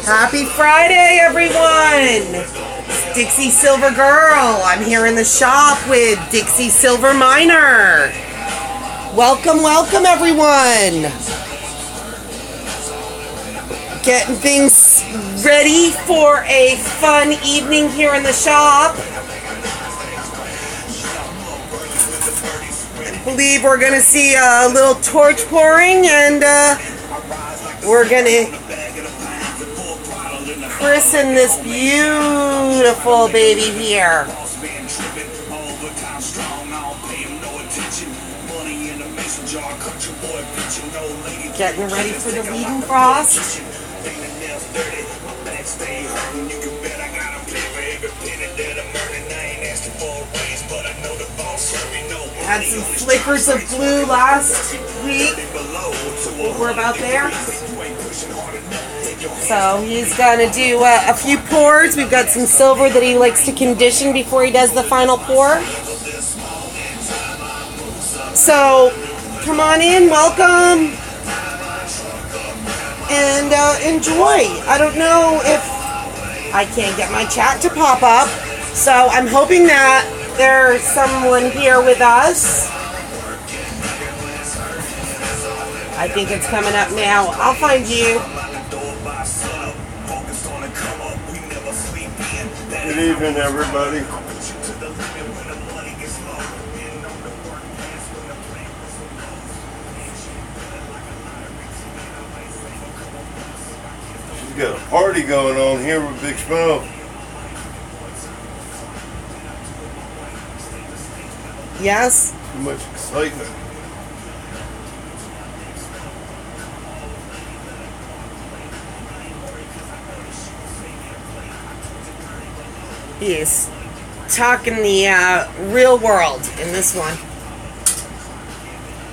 Happy Friday, everyone! It's Dixiesilver Girl. I'm here in the shop with Dixiesilver Miner. Welcome, welcome, everyone! Getting things ready for a fun evening here in the shop. I believe we're going to see a little torch pouring, and we're going to christen this beautiful baby here. Getting ready for the leidenfrost. Had some flickers of blue last week. We're about there. So he's going to do a few pours. We've got some silver that he likes to condition before he does the final pour. So come on in, welcome, and enjoy. I don't know if I can't get my chat to pop up, so I'm hoping that there's someone here with us. I think it's coming up now. I'll find you. Good evening, everybody. She's got a party going on here with Big Smoke. Yes? Too much excitement. He's talking the real world in this one.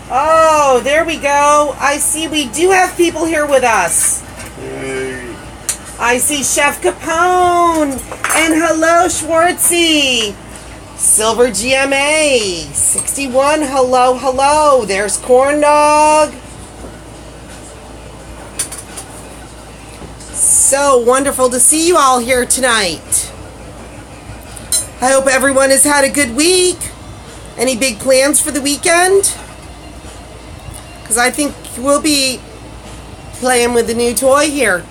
Oh, there we go. I see we do have people here with us. Hey. I see Chef Capone. And hello, Schwartzy. Silver GMA. 61. Hello, hello. There's Corn Dog. So wonderful to see you all here tonight. I hope everyone has had a good week. Any big plans for the weekend? Because I think we'll be playing with the new toy here.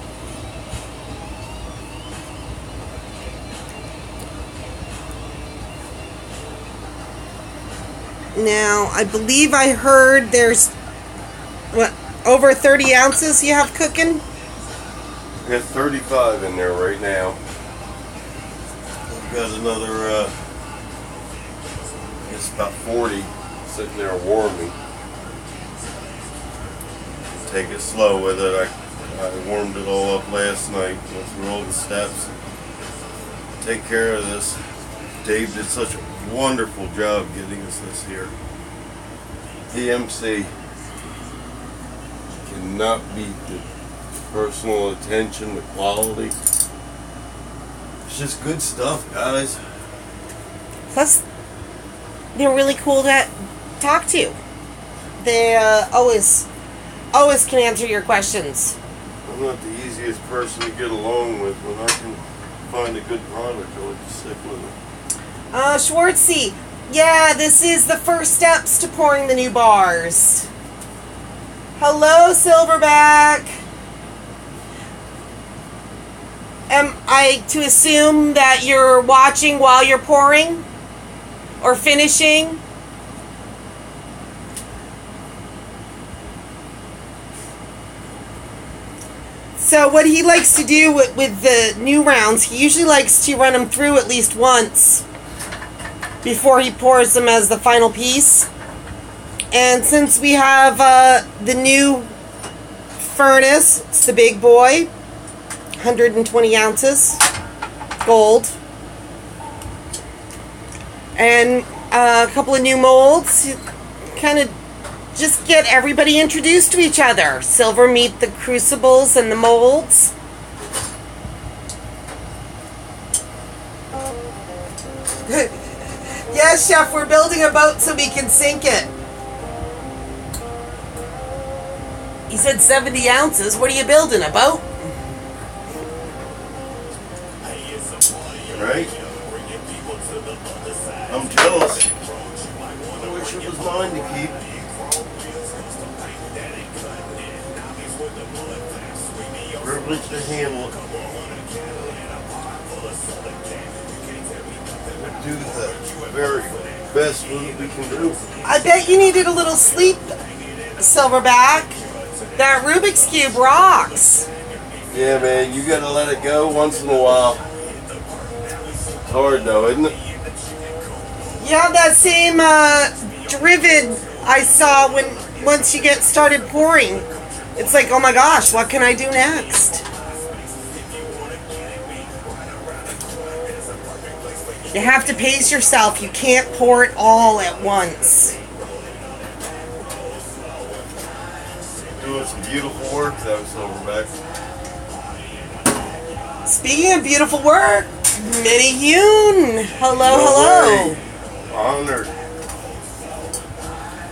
Now, I believe I heard there's, what, over 30 ounces you have cooking? We got 35 in there right now. We've got another, I guess about 40 sitting there warming. Take it slow with it. I warmed it all up last night. Went through all the steps. Take care of this. Dave did such a wonderful job getting us this here. DMC cannot beat the personal attention, the quality. It's just good stuff, guys. Plus, they're really cool to talk to. They always can answer your questions. I'm not the easiest person to get along with. When I can find a good product, I like to stick with it. Schwartzy, yeah, this is the first steps to pouring the new bars. Hello, Silverback. Am I to assume that you're watching while you're pouring? Or finishing? So what he likes to do with the new rounds, he usually likes to run them through at least once before he pours them as the final piece. And since we have the new furnace, it's the big boy, 120 ounces, gold, and a couple of new molds, kind of just get everybody introduced to each other. Silver meet the crucibles and the molds. Yes, Chef, we're building a boat so we can sink it. He said 70 ounces. What are you building, a boat? Right? I'm jealous. I wish it was mine to keep. Privileged to handle it. We'll do the very best that we can do. I bet you needed a little sleep, Silverback. That Rubik's Cube rocks. Yeah, man, you gotta let it go once in a while. It's hard though, isn't it? Yeah, that same driven I saw once you get started pouring. It's like, oh my gosh, what can I do next? You have to pace yourself. You can't pour it all at once. Doing some beautiful work, that was Silverback. Speaking of beautiful work, Minnie Yoon. Hello, hello. Honored.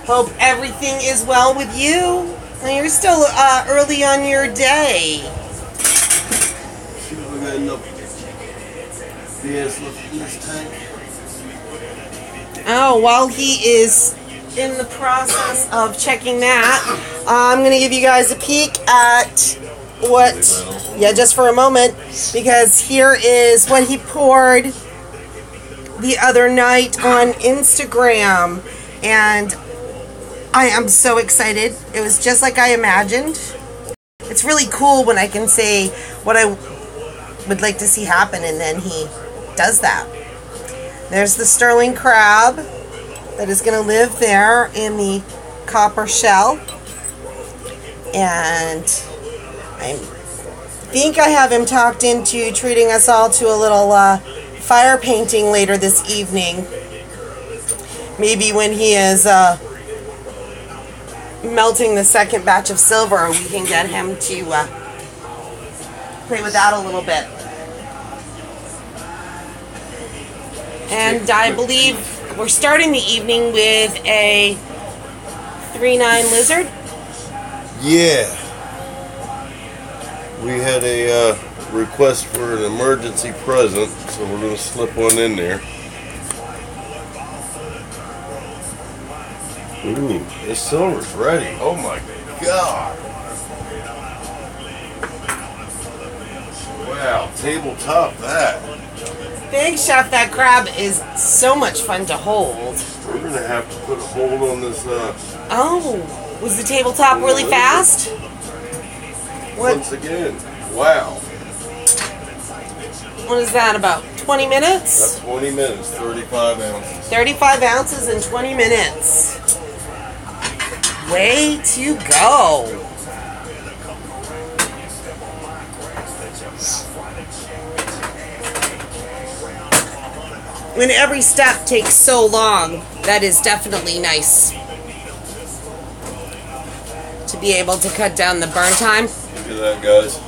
Hope everything is well with you. You're still early on your day. See if we got enough BS left in this tank. Oh, while he is in the process of checking that, I'm going to give you guys a peek at what, yeah, just for a moment, because here is what he poured the other night on Instagram, and I am so excited. It was just like I imagined. It's really cool when I can say what I would like to see happen, and then he does that. There's the sterling crab that is going to live there in the copper shell. And I think I have him talked into treating us all to a little fire painting later this evening. Maybe when he is melting the second batch of silver, we can get him to play with that a little bit. And I believe we're starting the evening with a 3/9 lizard. Yeah. We had a request for an emergency present, so we're going to slip one in there. Ooh, this silver's ready. Oh my God. Wow, tabletop that. Thanks, Chef. That crab is so much fun to hold. We're going to have to put a hold on this. Oh, was the tabletop really fast? Once again, wow. What is that, about 20 minutes? That's 20 minutes, 35 ounces. 35 ounces in 20 minutes. Way to go. When every step takes so long, that is definitely nice. To be able to cut down the burn time. Look at that, guys.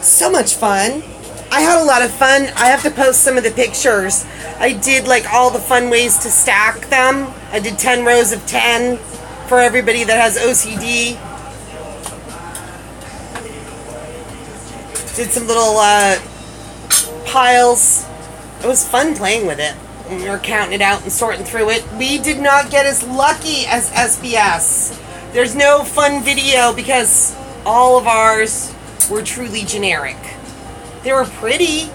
So much fun. I had a lot of fun. I have to post some of the pictures. I did like all the fun ways to stack them. I did 10 rows of 10 for everybody that has OCD. Did some little piles. It was fun playing with it. And we were counting it out and sorting through it. We did not get as lucky as SBS. There's no fun video because all of ours were truly generic. They were pretty.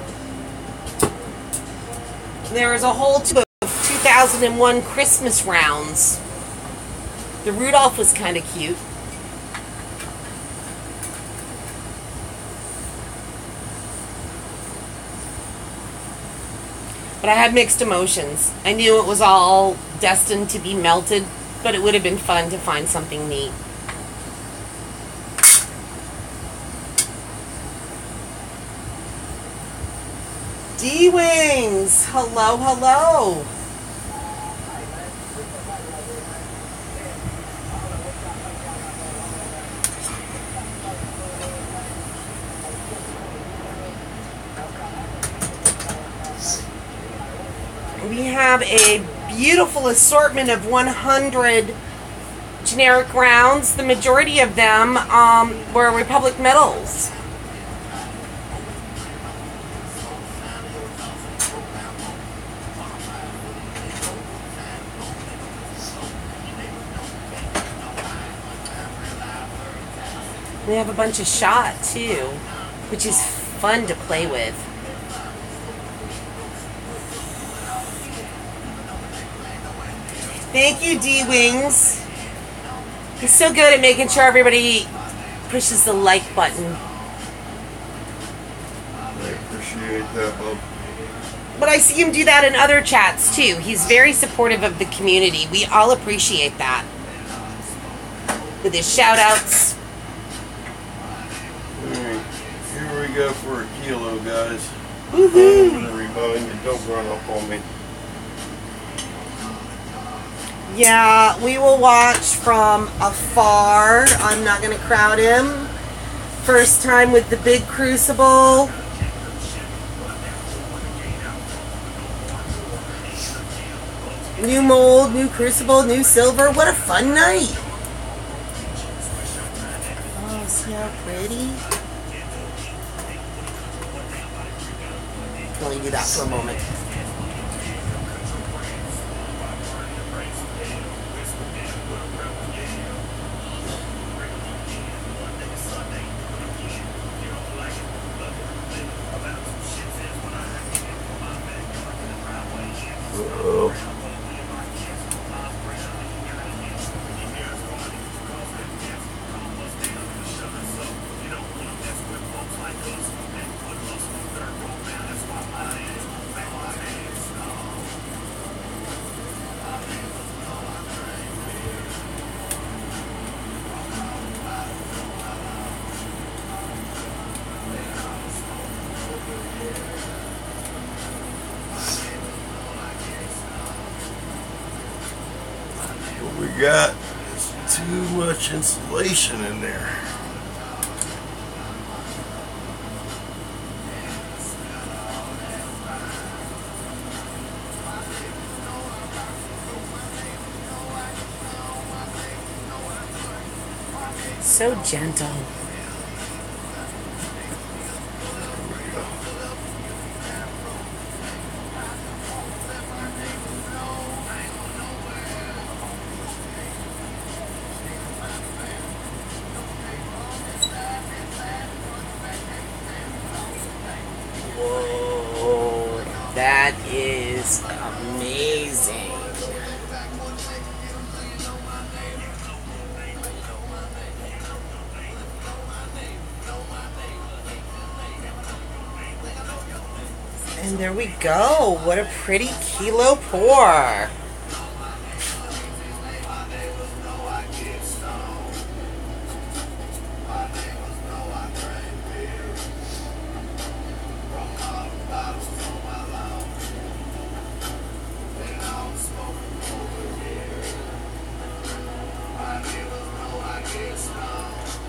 There was a whole tube of 2001 Christmas rounds. The Rudolph was kind of cute. But I had mixed emotions. I knew it was all destined to be melted, but it would have been fun to find something neat. D-Wings! Hello, hello! We have a beautiful assortment of 100 generic rounds. The majority of them were Republic medals. We have a bunch of shot too, which is fun to play with. Thank you, D-Wings. He's so good at making sure everybody pushes the like button. I appreciate that, Bob. But I see him do that in other chats too. He's very supportive of the community. We all appreciate that. With his shout outs. Alright, here we go for a kilo, guys. Woohoo! I'm gonna remind you, don't run up on me. Yeah, we will watch from afar. I'm not going to crowd him. First time with the big crucible. New mold, new crucible, new silver. What a fun night. Oh, see how pretty? Let me do that for a moment. What we got is too much insulation in there. So gentle. Whoa, that is amazing. And there we go. What a pretty kilo pour.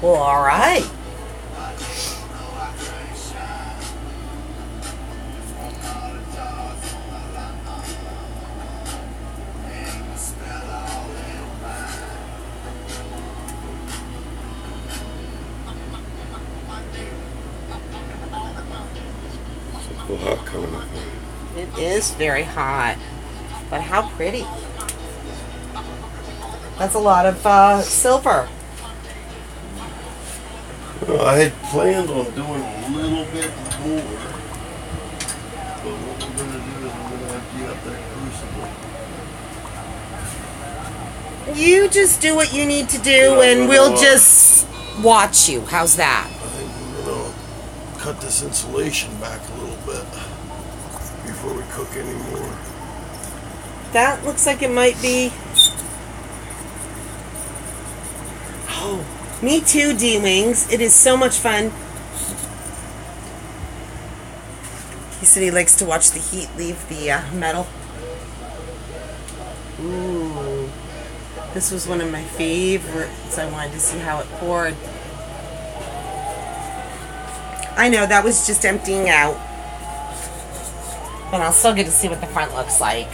Well, all right. Hot coming up. It is very hot, but how pretty. That's a lot of silver. Well, I had planned on doing a little bit more, but what we're going to do is we're going to empty out that crucible. You just do what you need to do, and we'll just watch you. How's that? I think we're going to cut this insulation back a little bit before we cook anymore. That looks like it might be... Oh, me too, D-Wings. It is so much fun. He said he likes to watch the heat leave the metal. Ooh. This was one of my favorites. I wanted to see how it poured. I know, that was just emptying out. But I'll still get to see what the front looks like.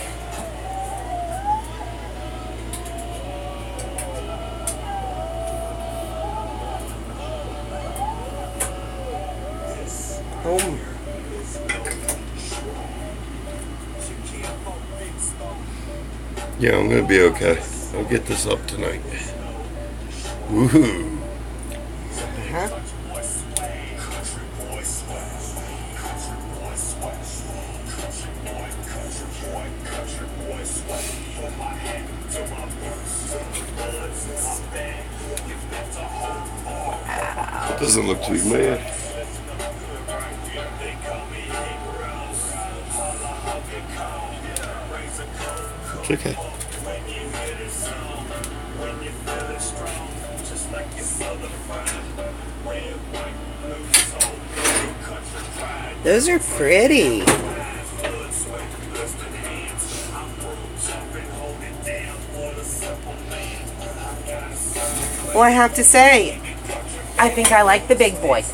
Oh. Yeah, I'm gonna be okay. I'll get this up tonight. Woohoo! Uh-huh. Doesn't look too bad. It's okay. Those are pretty. Well, I have to say, I think I like the big boy.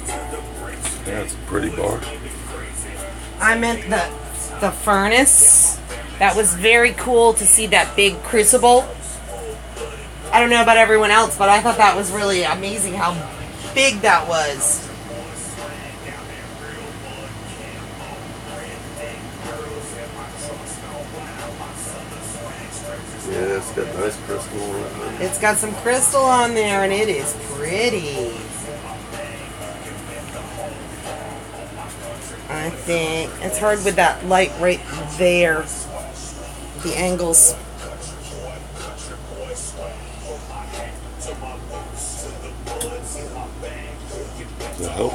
Yeah, it's a pretty bar. I meant the furnace. That was very cool to see that big crucible. I don't know about everyone else, but I thought that was really amazing how big that was. Yeah, it's got nice crystal on it. It's got some crystal on there, and it is pretty. I think it's hard with that light right there. The angles. Does it help?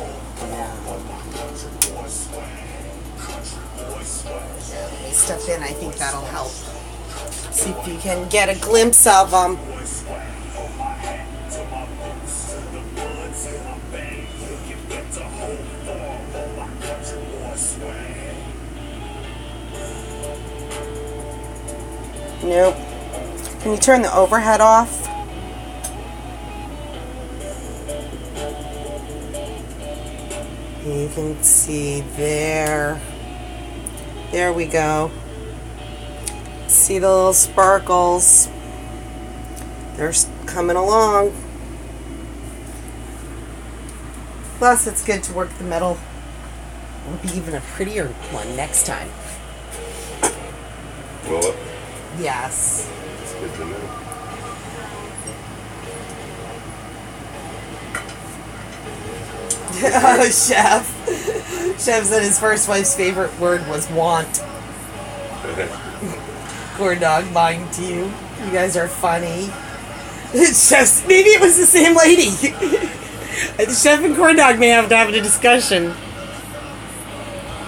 Let me step in. I think that'll help. See if you can get a glimpse of them. Nope. Can you turn the overhead off? You can see there. There we go. See the little sparkles. They're coming along. Plus, it's good to work the metal. It'll be even a prettier one next time. Will it? Yes. It's good to know. Oh, Chef. Chef said his first wife's favorite word was want. Corn dog, mine too. You guys are funny. Chef, maybe it was the same lady. Chef and corn dog may have to have a discussion.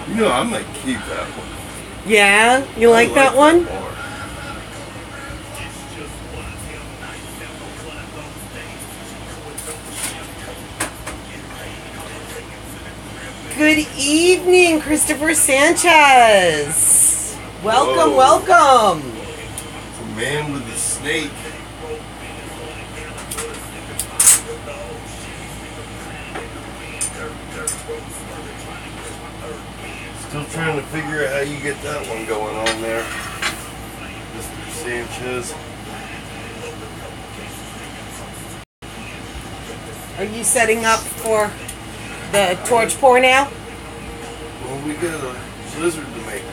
You know, I might keep that one. Yeah? You like that one? bar. Good evening, Christopher Sanchez. Welcome, Whoa. welcome. The man with the snake. Still trying to figure out how you get that one going on there, Mr. Sanchez. Are you setting up for the torch pour now? Well, we got a blizzard to make.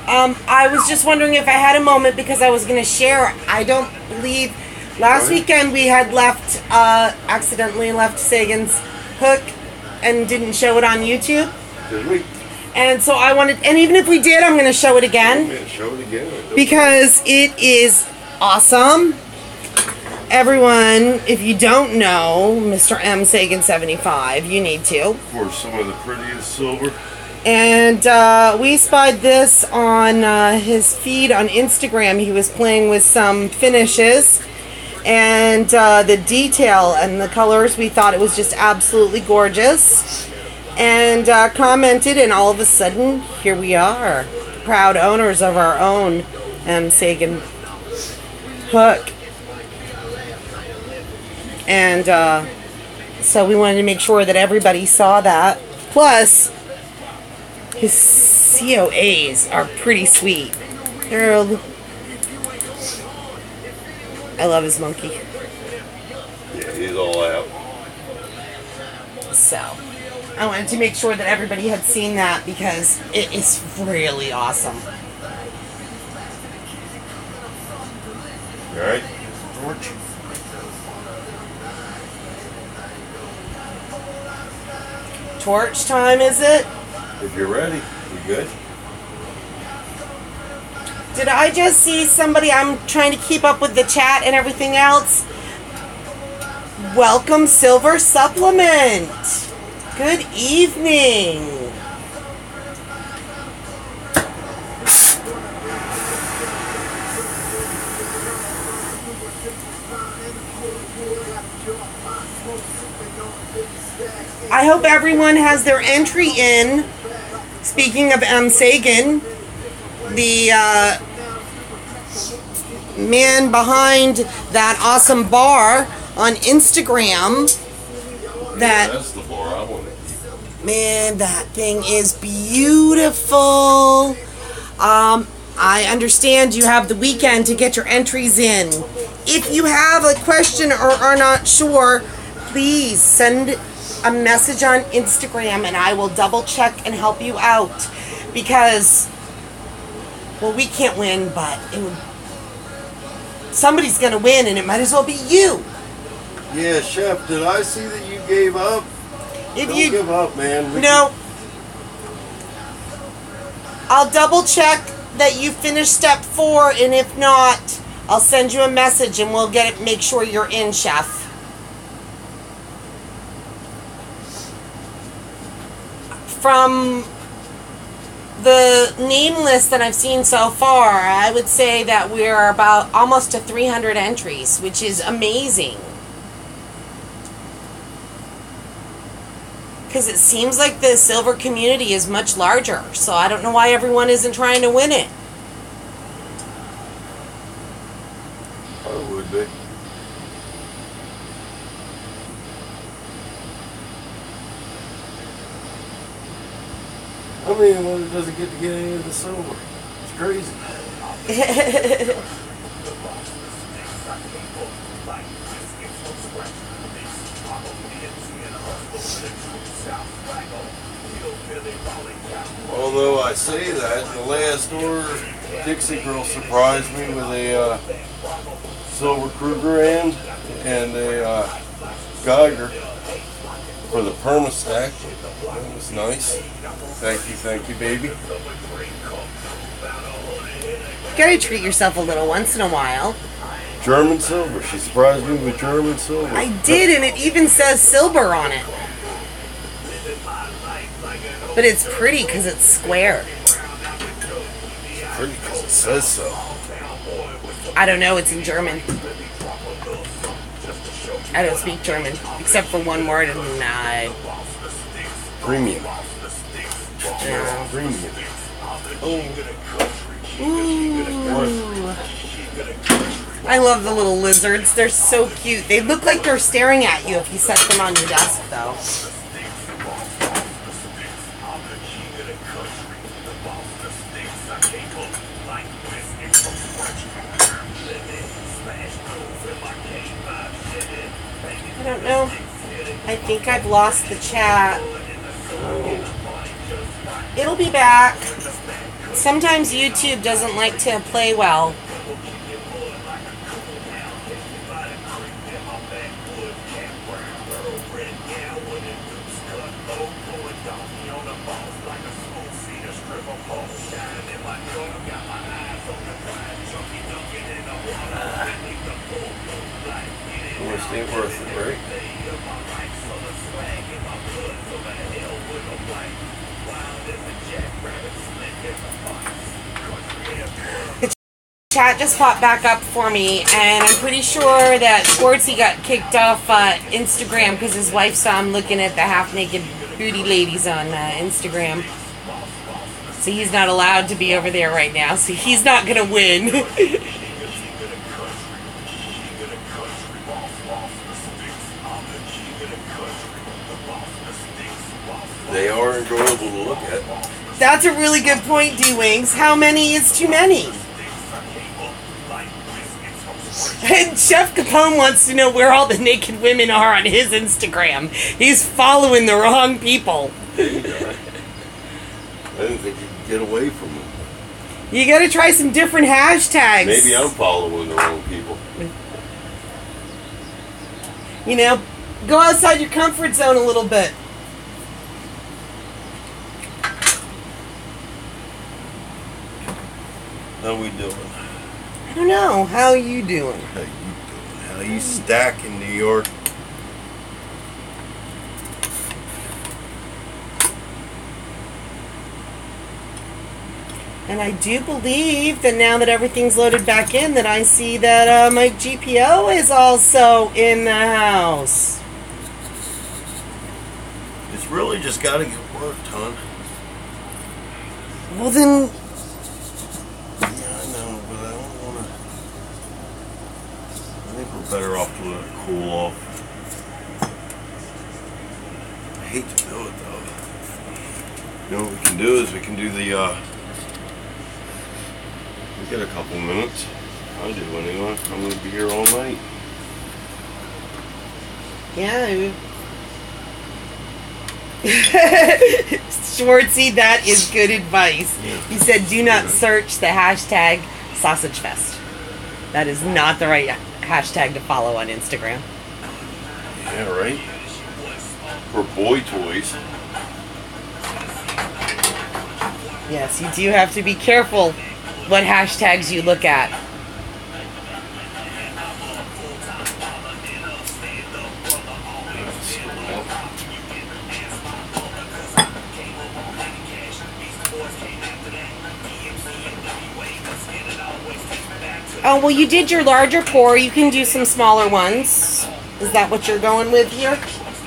I was just wondering if I had a moment because I was going to share. I don't believe last weekend we had left, accidentally left Sagan's hook and didn't show it on YouTube. Did we? And so I wanted, and even if we did, I'm going to show it again. Yeah, show it again. Because it is awesome. Everyone, if you don't know Mr. M. Sagan 75, you need to. Of course, some of the prettiest silver. And we spied this on his feed on Instagram. He was playing with some finishes. And the detail and the colors, we thought it was just absolutely gorgeous. And commented, and all of a sudden, here we are. Proud owners of our own M. Sagan hook. And so we wanted to make sure that everybody saw that. Plus, his COAs are pretty sweet. I love his monkey. Yeah, he's all out. So, I wanted to make sure that everybody had seen that because it is really awesome. All right, George. Torch time, is it? If you're ready, you good? Did I just see somebody? I'm trying to keep up with the chat and everything else. Welcome, Silver Supplement. Good evening. I hope everyone has their entry in. Speaking of M. Sagan, the man behind that awesome bar on Instagram. That's the bar I want to keep. Man, that thing is beautiful. I understand you have the weekend to get your entries in. If you have a question or are not sure, please send a message on Instagram and I will double check and help you out. Because, well, we can't win, but somebody's going to win and it might as well be you. Yeah, Chef, did I see that you gave up? Don't give up, man. No. I'll double check that you finished step 4, and if not, I'll send you a message and we'll get it. Make sure you're in, Chef. From the name list that I've seen so far, I would say that we're about almost to 300 entries, which is amazing. Because it seems like the silver community is much larger, so I don't know why everyone isn't trying to win it. I would be. I mean, one that doesn't get to get any of the silver. It's crazy. Although I say that, in the last order, Dixie Girl surprised me with a silver Kruger end and a Geiger for the perma stack. That was nice. Thank you, baby. You gotta treat yourself a little once in a while. German silver. She surprised me with German silver. I did, and it even says silver on it. But it's pretty because it's square. It's pretty because it says so. I don't know, it's in German. I don't speak German, except for one word, and I... Premium. No. Premium. Ooh. Ooh. I love the little lizards. They're so cute. They look like they're staring at you if you set them on your desk, though. I don't know. I think I've lost the chat. It'll be back. Sometimes YouTube doesn't like to play well. Almost ain't worth it, right? Chat just popped back up for me, and I'm pretty sure that Schwartzy got kicked off Instagram because his wife saw him looking at the half-naked booty ladies on Instagram. So he's not allowed to be over there right now, so he's not going to win. They are enjoyable to look at. That's a really good point, D-Wings. How many is too many? And Chef Capone wants to know where all the naked women are on his Instagram. He's following the wrong people. I didn't think you could get away from them. You gotta try some different hashtags. Maybe I'm following the wrong people. You know, go outside your comfort zone a little bit. How we doing? I don't know. How you doing? How you doing? How you stack in New York? And I do believe that now that everything's loaded back in, that I see that my GPO is also in the house. It's really just got to get worked, hon. Well then, Yeah, I know, but I don't want to. I think we're better off to let it cool off. I hate to do it though. You know what we can do is we can do the. We get a couple minutes. I do anyway. I'm gonna be here all night. yeah. Schwartzy, that is good advice. He said, do not search the hashtag SausageFest. That is not the right hashtag to follow on Instagram. Yeah, right? For boy toys. Yes, you do have to be careful what hashtags you look at. Oh, well, you did your larger pour. You can do some smaller ones. Is that what you're going with here?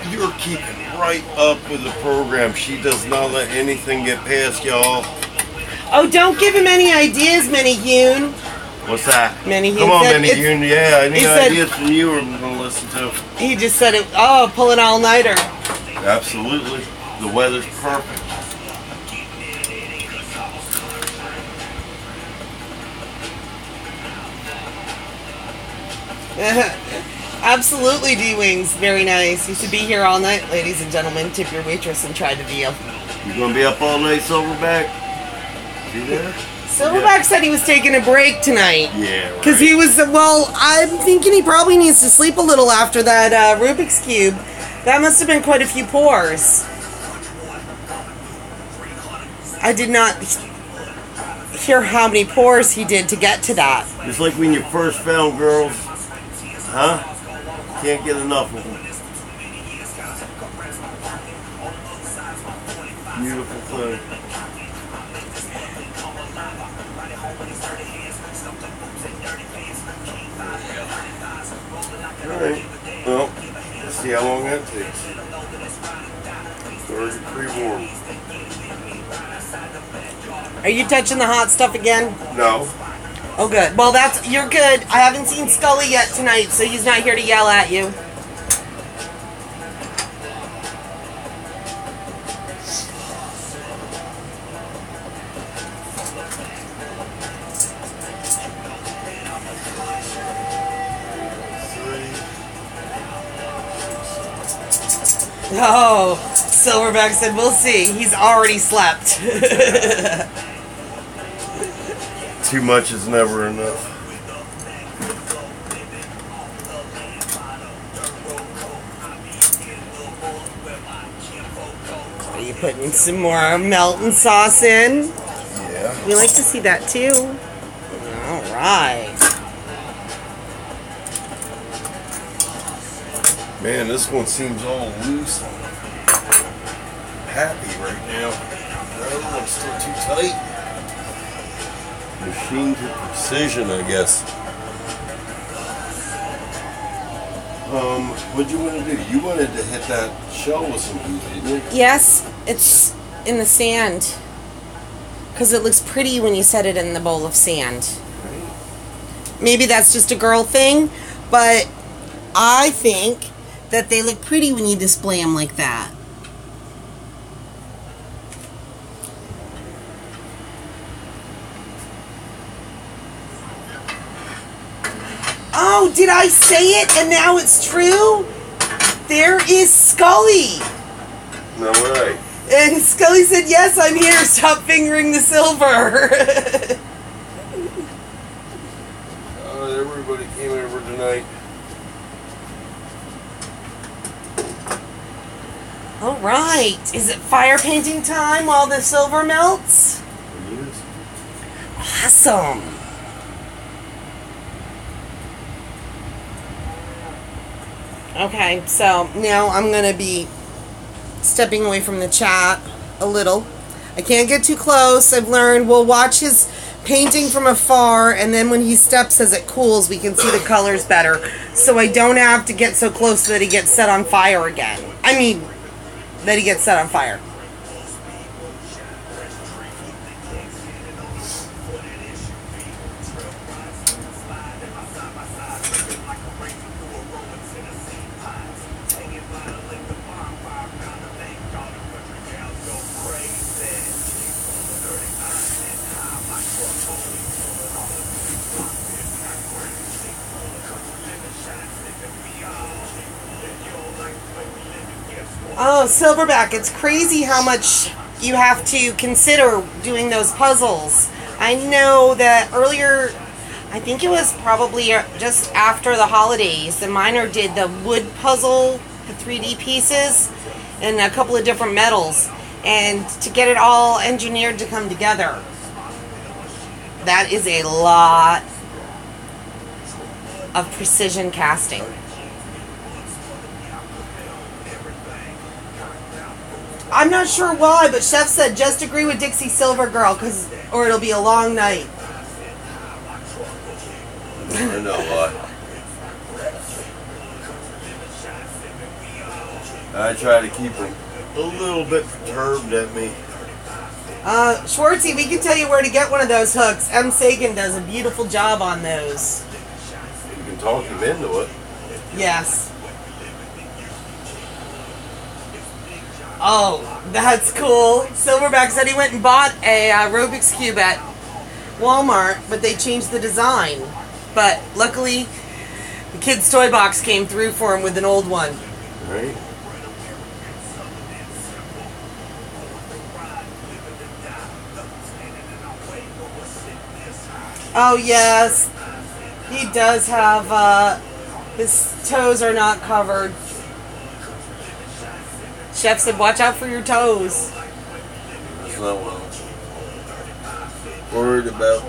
You're keeping right up with the program. She does not let anything get past y'all. Oh, don't give him any ideas, Minnie Hune. What's that? Minnie Hune Come on, said Minnie Hune. Yeah, any he said- ideas from you I'm going to listen to. He just said it. Oh, pull an all-nighter. Absolutely. The weather's perfect. Absolutely, D-Wings. Very nice. You should be here all night, ladies and gentlemen. Tip your waitress and try the deal. You going to be up all night, Silverback? You there? Silverback said he was taking a break tonight. Yeah, right. Because he was, well, I'm thinking he probably needs to sleep a little after that Rubik's Cube. That must have been quite a few pours. I did not hear how many pours he did to get to that. It's like when you first found girls, huh? Can't get enough of them. Beautiful thing. Alright, well, let's see how long that takes. It's already pretty warm. Are you touching the hot stuff again? No. Oh, good. Well, you're good. I haven't seen Scully yet tonight, so he's not here to yell at you. Oh, Silverback said, we'll see. He's already slept. Too much is never enough. Are you putting some more melting sauce in? Yeah. We like to see that too. Alright. Man, this one seems all loose and happy right now. The other one's still too tight. Machine to precision, I guess. What'd you want to do? You wanted to hit that shell with some heat, didn't you? Yes, it's in the sand. Because it looks pretty when you set it in the bowl of sand. Maybe that's just a girl thing, but I think that they look pretty when you display them like that. Oh, Oh, did I say it and now it's true? There is Scully. No way. And Scully said, yes, I'm here. Stop fingering the silver. Everybody came over tonight. All right. Is it fire painting time while the silver melts? Yes. Awesome. Okay, so now I'm going to be stepping away from the chat a little. I can't get too close. I've learned we'll watch his painting from afar, and then when he steps as it cools, we can see the colors better. So I don't have to get so close that he gets set on fire again. I mean, that he gets set on fire. Oh, Silverback, it's crazy how much you have to consider doing those puzzles. I know that earlier, I think it was probably just after the holidays, the miner did the wood puzzle, the 3D pieces, and a couple of different metals. And to get it all engineered to come together, that is a lot of precision casting. I'm not sure why, but Chef said just agree with Dixiesilver girl, or it'll be a long night. I know what. I try to keep them a little bit perturbed at me. Schwartzy, we can tell you where to get one of those hooks. M. Sagan does a beautiful job on those. You can talk him into it. Yes. Oh, that's cool. Silverback said he went and bought a Rubik's Cube at Walmart, but they changed the design. But luckily, the kid's toy box came through for him with an old one. Right. Oh, yes. He does have, his toes are not covered. Chef said, watch out for your toes. That's not what I'm worried about.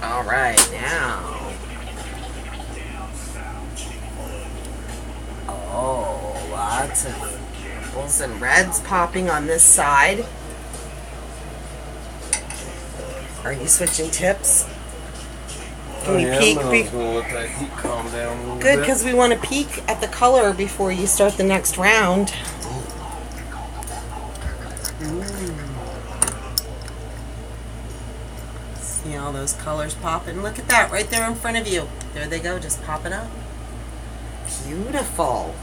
All right, now. Oh, lots of purples and reds popping on this side. Are you switching tips? Can we peek? I'm gonna let that heat calm down a little bit. Good, because we want to peek at the color before you start the next round. See all those colors popping? Look at that right there in front of you. There they go, just popping up. Beautiful.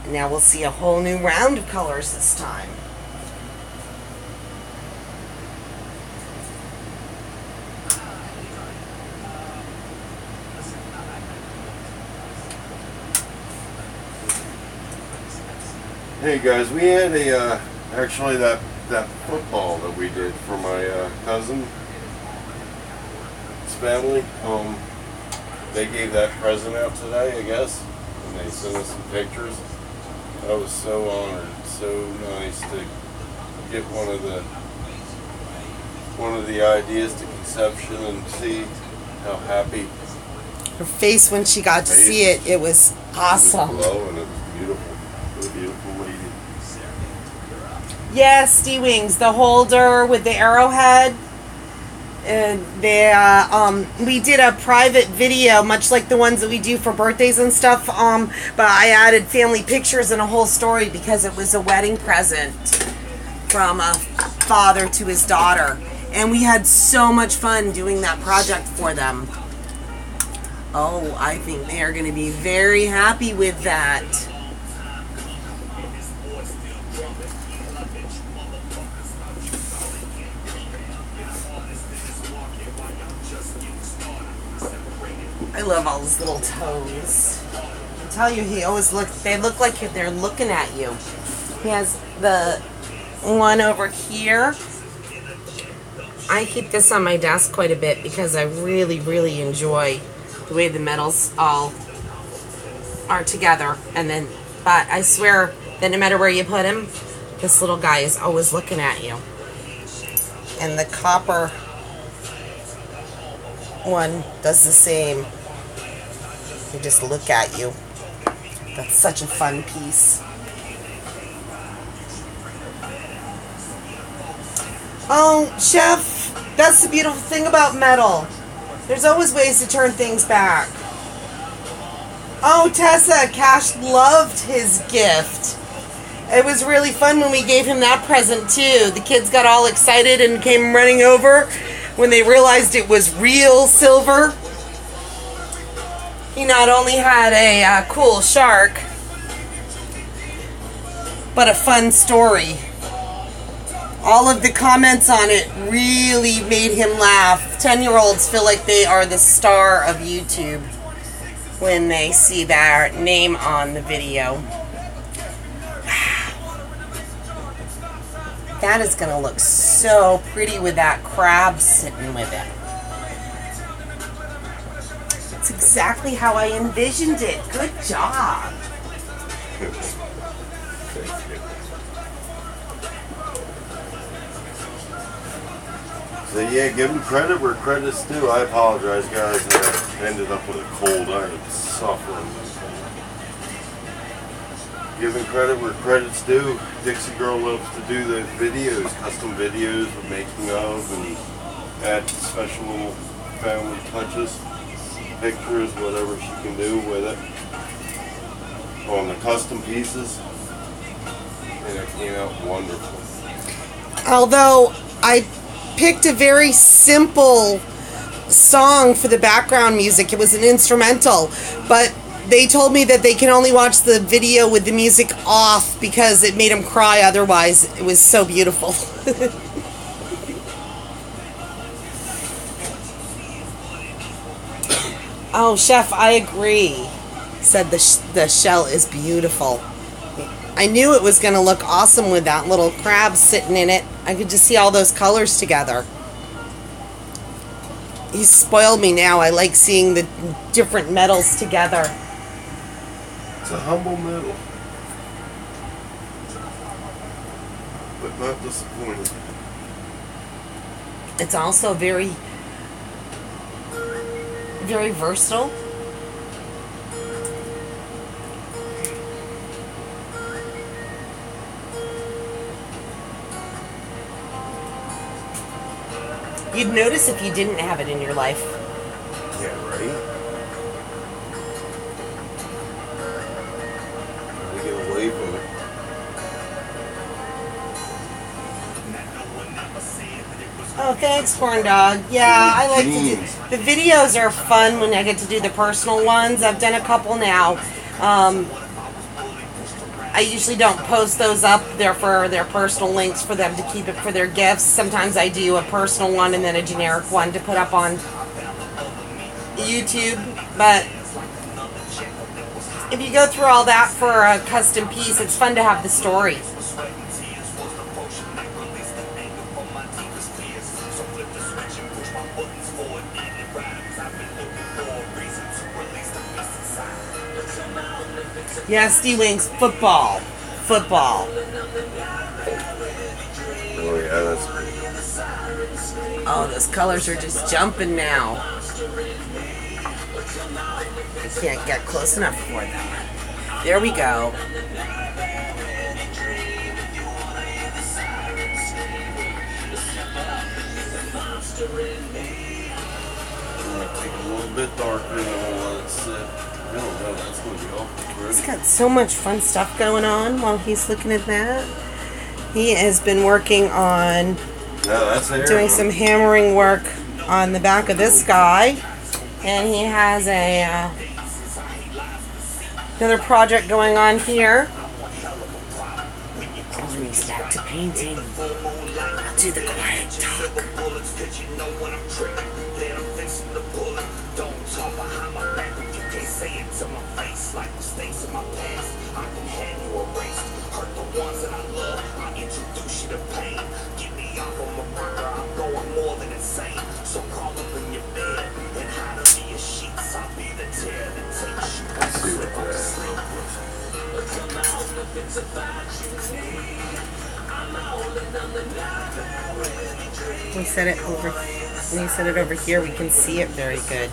Now we'll see a whole new round of colors this time. Hey guys, we had a actually that football that we did for my cousin's family. They gave that present out today, I guess, and they sent us some pictures. I was so honored, so nice to get one of the ideas to conception and see how happy her face when she got to see it, it was awesome. It was glowing, it was beautiful. It was a beautiful lady. Yes, D-Wings, the holder with the arrowhead. We did a private video, much like the ones that we do for birthdays and stuff, but I added family pictures and a whole story because it was a wedding present from a father to his daughter. And we had so much fun doing that project for them. Oh, I think they are going to be very happy with that. I love all his little toes. I tell you, they look like they're looking at you. He has the one over here. I keep this on my desk quite a bit because I really, really enjoy the way the metals all are together. But I swear that no matter where you put him, this little guy is always looking at you. And the copper one does the same. They just look at you. That's such a fun piece. Oh, Chef, that's the beautiful thing about metal. There's always ways to turn things back. Oh, Tessa, Cash loved his gift. It was really fun when we gave him that present, too. The kids got all excited and came running over when they realized it was real silver. He not only had a cool shark, but a fun story. All of the comments on it really made him laugh. 10-year-olds feel like they are the star of YouTube when they see their name on the video. That is going to look so pretty with that crab sitting with it. That's exactly how I envisioned it. Good job. So yeah, give him credit where credit's due. I apologize, guys. I ended up with a cold. I am suffering. Giving credit where credit's due. Dixie Girl loves to do the videos, custom videos with making of, and add special little family touches, pictures, whatever she can do with it on the custom pieces, and it came out wonderful. Although I picked a very simple song for the background music. It was an instrumental, but they told me that they can only watch the video with the music off because it made them cry otherwise. It was so beautiful. Oh, Chef, I agree. Said the shell is beautiful. I knew it was going to look awesome with that little crab sitting in it. I could just see all those colors together. He's spoiled me now. I like seeing the different metals together. It's a humble metal, but not disappointing. It's also very, very versatile. You'd notice if you didn't have it in your life. Yeah, right? Gotta get away from it. Oh, thanks, Corn Dog. Yeah, I like to do... The videos are fun when I get to do the personal ones. I've done a couple now. I usually don't post those up there for their personal links for them to keep it for their gifts. Sometimes I do a personal one and then a generic one to put up on YouTube. But if you go through all that for a custom piece, it's fun to have the story. Yeah, Steve Wings, football. Football. Oh yeah, that's great. Oh, those colors are just jumping now. I can't get close enough for them. There we go. I'm going to take a little bit darker and then we'll let it sit. I don't know, that's going to be awful pretty. He's got so much fun stuff going on while he's looking at that. He has been working on Yeah, that's there. Doing some hammering work on the back of this guy. And he has a another project going on here. Oh, he's back to painting. I'll do the quiet talk. We set it over. When you set it over here, we can see it very good.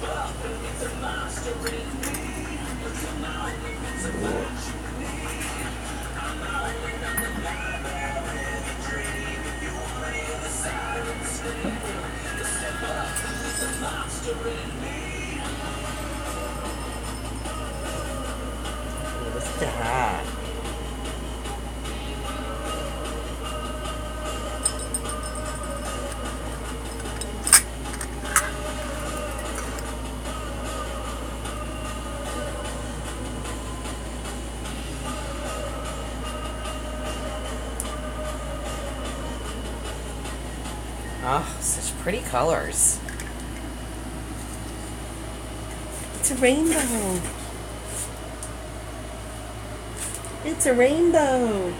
What's that? Oh, such pretty colors. It's a rainbow. It's a rainbow.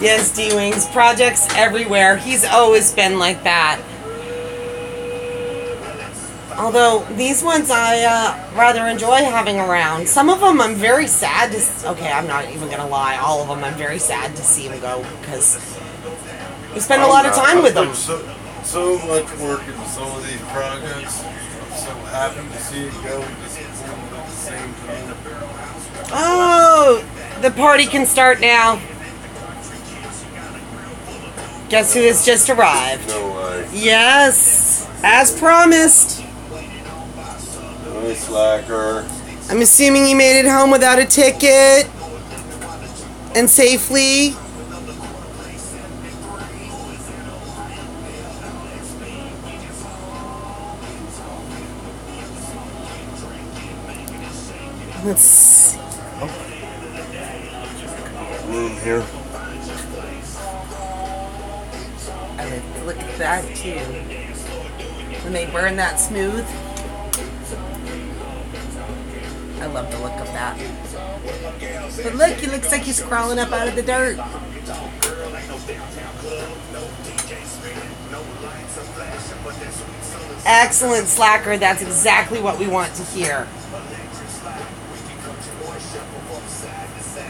Yes, D-Wings, projects everywhere. He's always been like that. Although, these ones I rather enjoy having around. Some of them I'm very sad to... Okay, I'm not even going to lie. All of them I'm very sad to see him go because we spend a lot of time with them. So much work into some of these projects. I'm so happy to see it go just at the same time. Oh, the party can start now. Guess who has just arrived? No way. Yes, as promised. Nice slacker. I'm assuming you made it home without a ticket and safely. Let's see. Room here. I like to look at that too. When they burn that smooth. I love the look of that. But look, he looks like he's crawling up out of the dirt. Excellent, Slacker. That's exactly what we want to hear.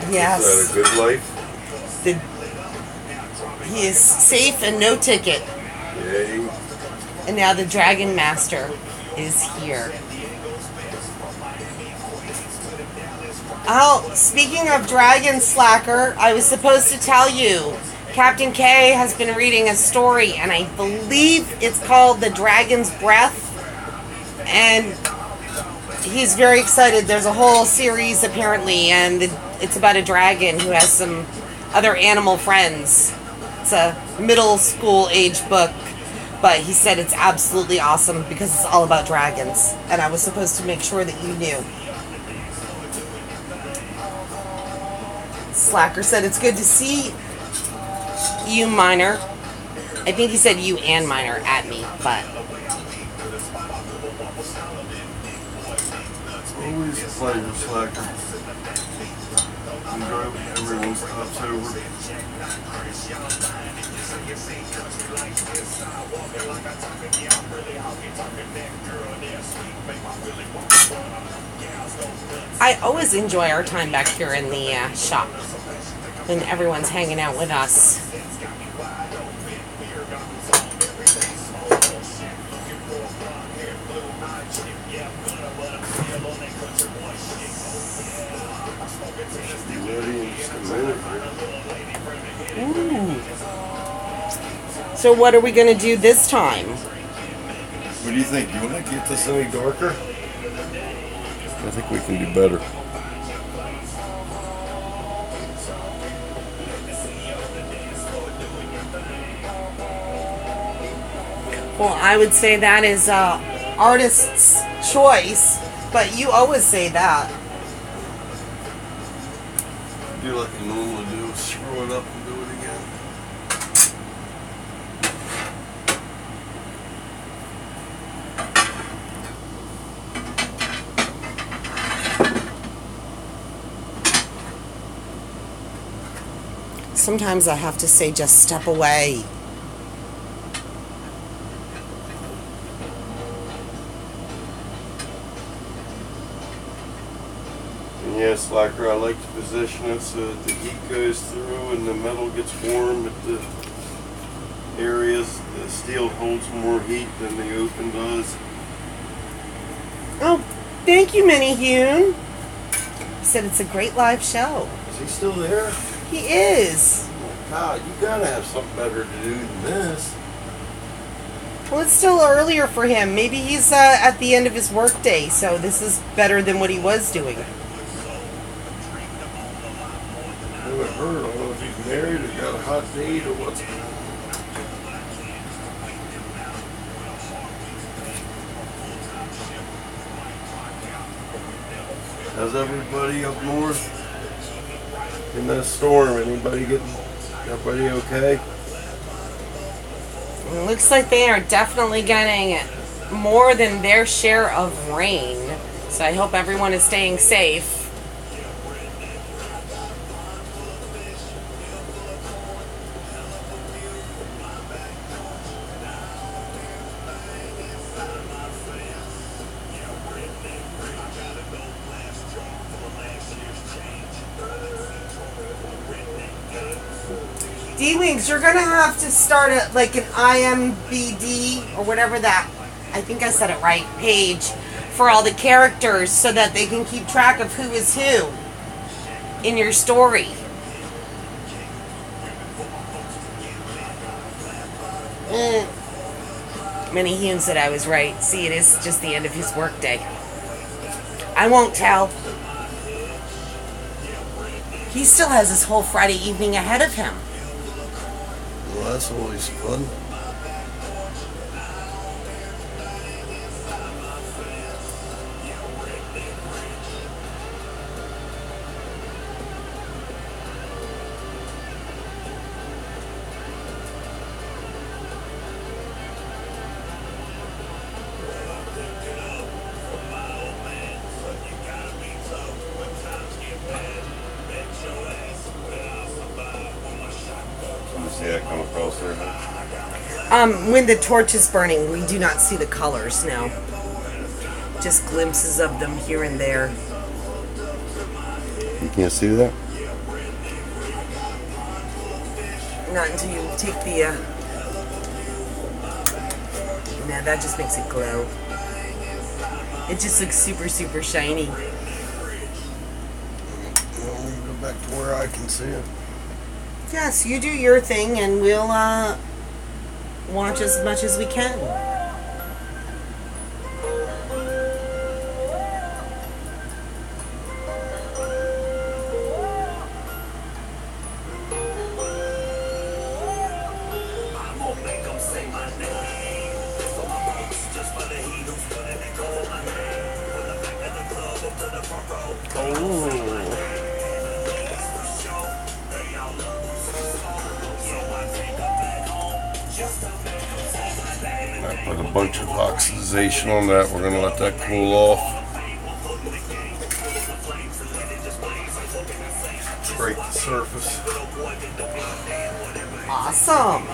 Yes. Is that a good life? He is safe and no ticket. Yay. And now the Dragon Master is here. Oh, speaking of Dragon, Slacker, I was supposed to tell you, Captain K has been reading a story, and I believe it's called The Dragon's Breath, and he's very excited. There's a whole series, apparently, and it's about a dragon who has some other animal friends. It's a middle school age book, but he said it's absolutely awesome because it's all about dragons, and I was supposed to make sure that you knew. Slacker said it's good to see you, Minor. I think he said you and Minor at me, but... Always a pleasure, Slacker. Enjoy when everyone stops over. I always enjoy our time back here in the shop when everyone's hanging out with us. Ooh. So what are we going to do this time? What do you think? You want to get this any darker? I think we can do better. Well, I would say that is artist's choice, but you always say that. Do like you normally do, screw it up and do it again. Sometimes I have to say, just step away. And yes, Slacker, I like to position it so that the heat goes through and the metal gets warm at the areas. The steel holds more heat than the open does. Oh, thank you, Minnie Hune. He said it's a great live show. Is he still there? He is. Oh my God, you gotta have something better to do than this. Well, it's still earlier for him. Maybe he's at the end of his workday, so this is better than what he was doing. I haven't heard. I don't know if he's married or got a hot date or what's going on. How's everybody up north in that storm? Everybody okay? It looks like they are definitely getting more than their share of rain. So I hope everyone is staying safe. D-Wings, you're going to have to start like an IMBD or whatever that, I think I said it right, page for all the characters so that they can keep track of who is who in your story. Minnie Hune said I was right. See, it is just the end of his workday. I won't tell. He still has his whole Friday evening ahead of him. Well, that's always fun. See that come across there? When the torch is burning, we do not see the colors now. Just glimpses of them here and there. You can't see that? Not until you take the, nah, that just makes it glow. It just looks super, super shiny. Well, let me go back to where I can see it. Yes, you do your thing and we'll watch as much as we can. I put a bunch of oxidization on that. We're going to let that cool off. Break the surface. Awesome.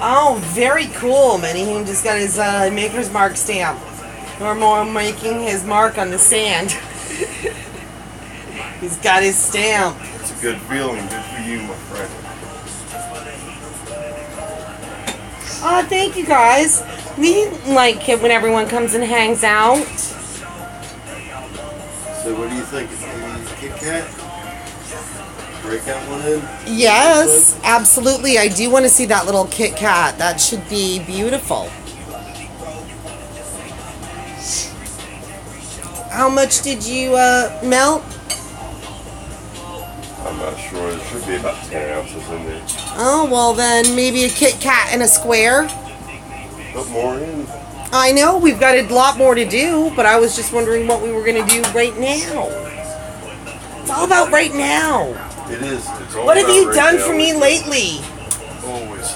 Oh, very cool. Minnie Hune just got his Maker's Mark stamp. Or more, making his mark on the sand. He's got his stamp. It's a good feeling. Good for you, my friend. Oh, thank you guys. We like it when everyone comes and hangs out. So what do you think? Maybe Kit Kat? Break that one in? Yes, absolutely. I do want to see that little Kit Kat. That should be beautiful. how much did you melt? I'm not sure. There should be about 10 ounces in there. Oh, well then maybe a Kit Kat in a square. Put more in. I know, we've got a lot more to do, but I was just wondering what we were going to do right now. It's all about right now. It is. It's all What have about you right done now. for me lately? Always.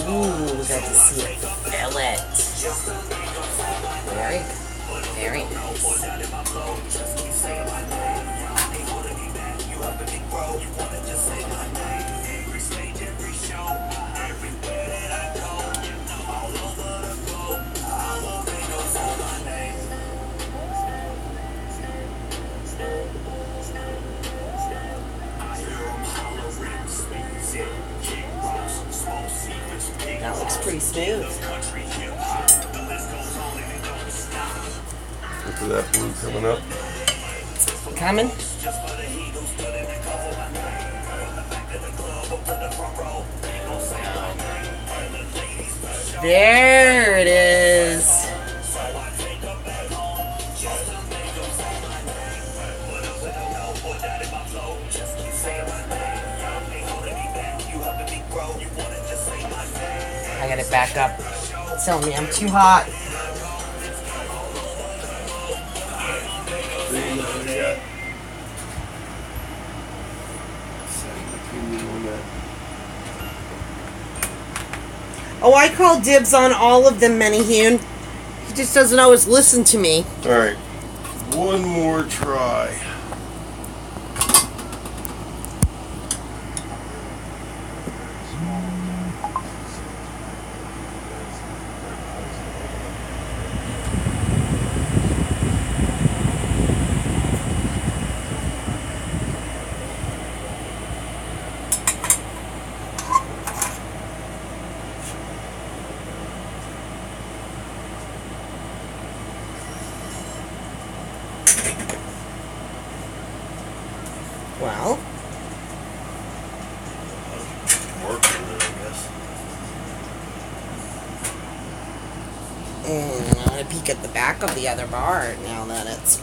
Ooh, we got to see it fill it. Very good. Very nice. That looks pretty smooth. Look at that blue coming up. Coming. There it is. I got it back up. It's telling me I'm too hot. Oh, I call dibs on all of them, Menahune. He just doesn't always listen to me. Alright. One more try. Well, Working it, I guess. and I'm going to peek at the back of the other bar now that it's...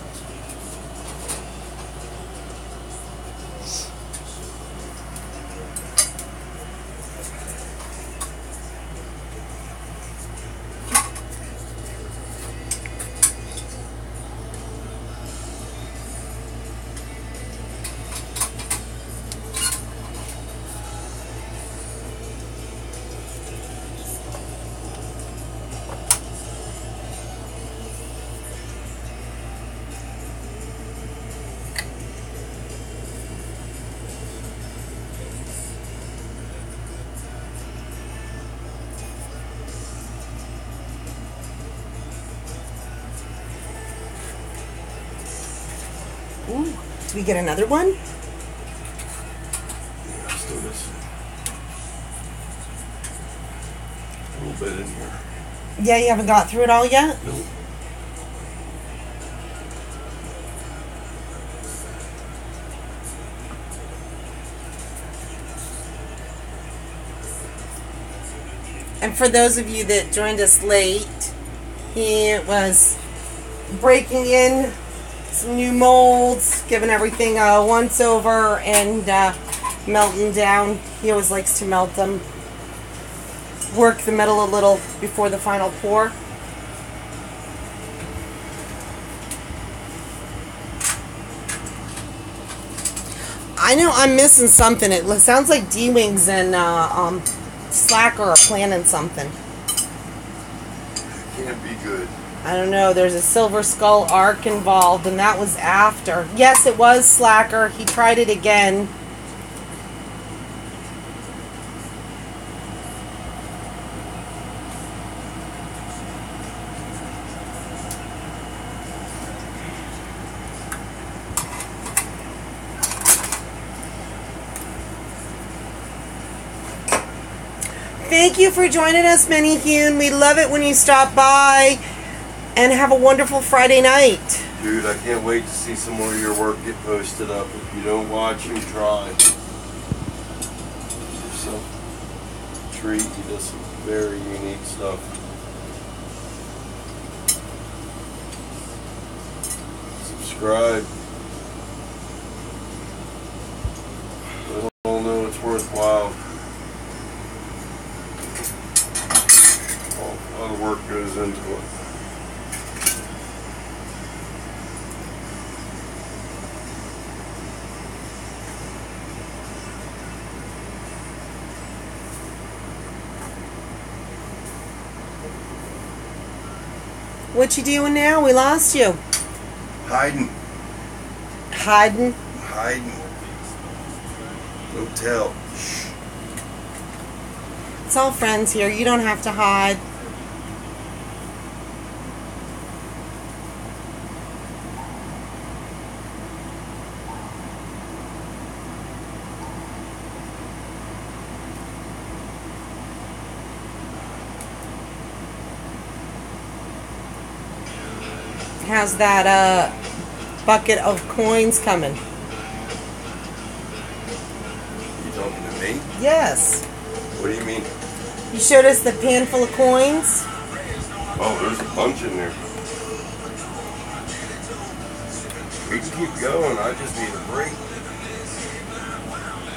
Ooh, did we get another one? Yeah, let's do this. A little bit in here. Yeah, you haven't got through it all yet? Nope. And for those of you that joined us late, he was breaking in some new molds, giving everything a once over, and melting down. He always likes to melt them. Work the metal a little before the final pour. I know I'm missing something. It sounds like D-Wings and Slacker are planning something. Can't be good. I don't know. There's a Silver Skull arc involved, and that was after. Yes, it was Slacker. He tried it again. Thank you for joining us, Minnie Hune. We love it when you stop by. And have a wonderful Friday night. Dude, I can't wait to see some more of your work get posted up. If you don't watch him, try. Yourself a treat. He does some very unique stuff. Subscribe. Let them all know it's worthwhile. A lot of work goes into it. What you doing now? We lost you. Hiding. Hiding? Hiding. Don't tell. It's all friends here. You don't have to hide. How's that bucket of coins coming? You talking to me? Yes. What do you mean? You showed us the pan full of coins. Oh, there's a bunch in there. We can keep going. I just need a break.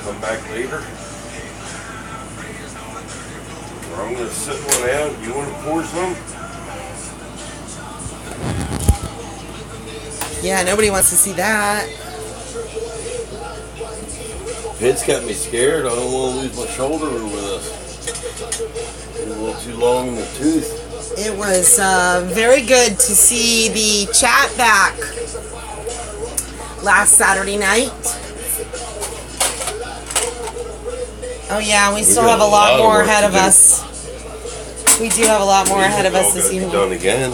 Come back later. Or I'm going to sit one out. You want to pour some? Yeah, nobody wants to see that. It's got me scared. I don't want to lose my shoulder over this. It's a little too long in the tooth. It was very good to see the chat back last Saturday night. Oh yeah, we still have a lot more ahead of us. We do have a lot more ahead of us this evening. Done again.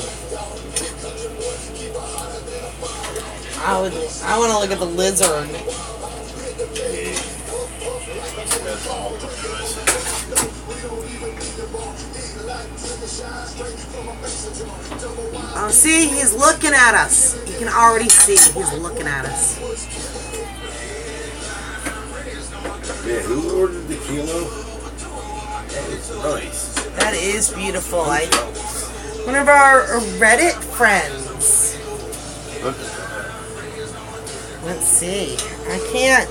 I want to look at the lizard. Oh, see, he's looking at us. You can already see he's looking at us. Yeah, who ordered the kilo? That is nice. That is beautiful. One of our Reddit friends. Let's see. I can't.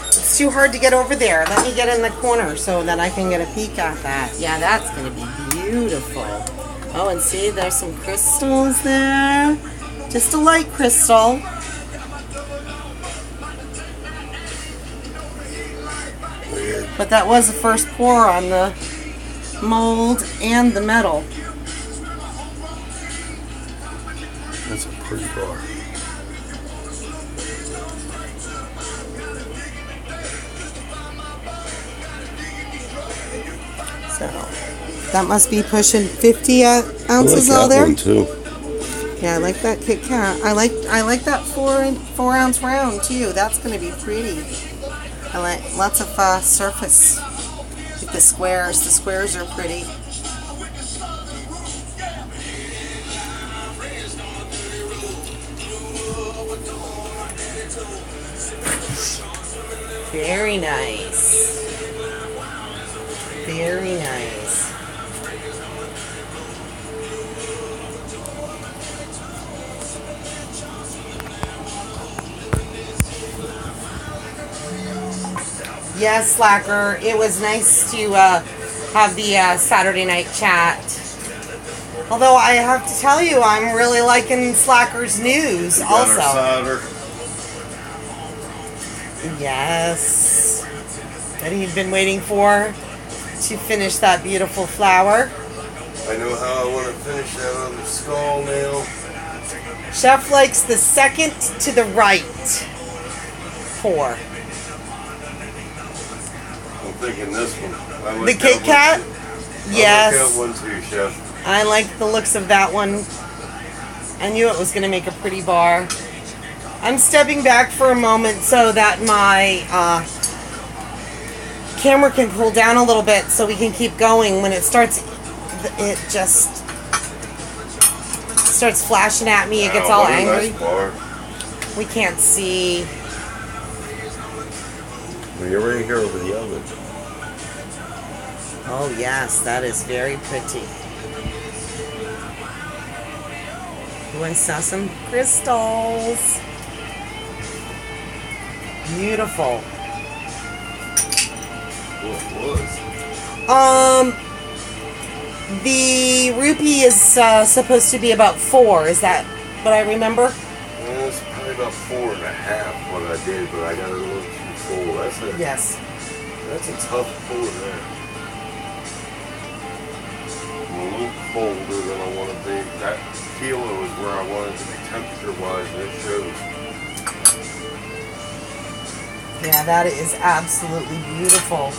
It's too hard to get over there. Let me get in the corner so that I can get a peek at that. Yeah, that's going to be beautiful. Oh, and see, there's some crystals there. Just a light crystal. But that was the first pour on the mold and the metal. That's a pretty bar. So that must be pushing 50 ounces I like all there. One too. Yeah, I like that Kit Kat. I like that 4 ounce round too. That's gonna be pretty. I like lots of surface with the squares. The squares are pretty. Very nice. Very nice. Yes, Slacker. It was nice to have the Saturday night chat. Although I have to tell you, I'm really liking Slacker's news also. Yes. That he'd been waiting for to finish that beautiful flower. I know how I want to finish that on the skull nail. Chef likes the second to the right pour. I'm thinking this one. The Kit Kat? Yes. I like that one too, Chef. I like the looks of that one. I knew it was going to make a pretty bar. I'm stepping back for a moment so that my camera can cool down a little bit so we can keep going. When it starts, it just starts flashing at me. It gets all angry. We can't see. Well, you're right here over the oven. Oh yes, that is very pretty. You want to saw some crystals? Beautiful. What was? The rupee is supposed to be about 4. Is that what I remember? It's probably about 4.5 what I did, but I got it a little too full. Yes. That's a tough pour there. I'm a little colder than I want to be. That kilo is where I want it to be temperature-wise, and it shows. Yeah, that is absolutely beautiful.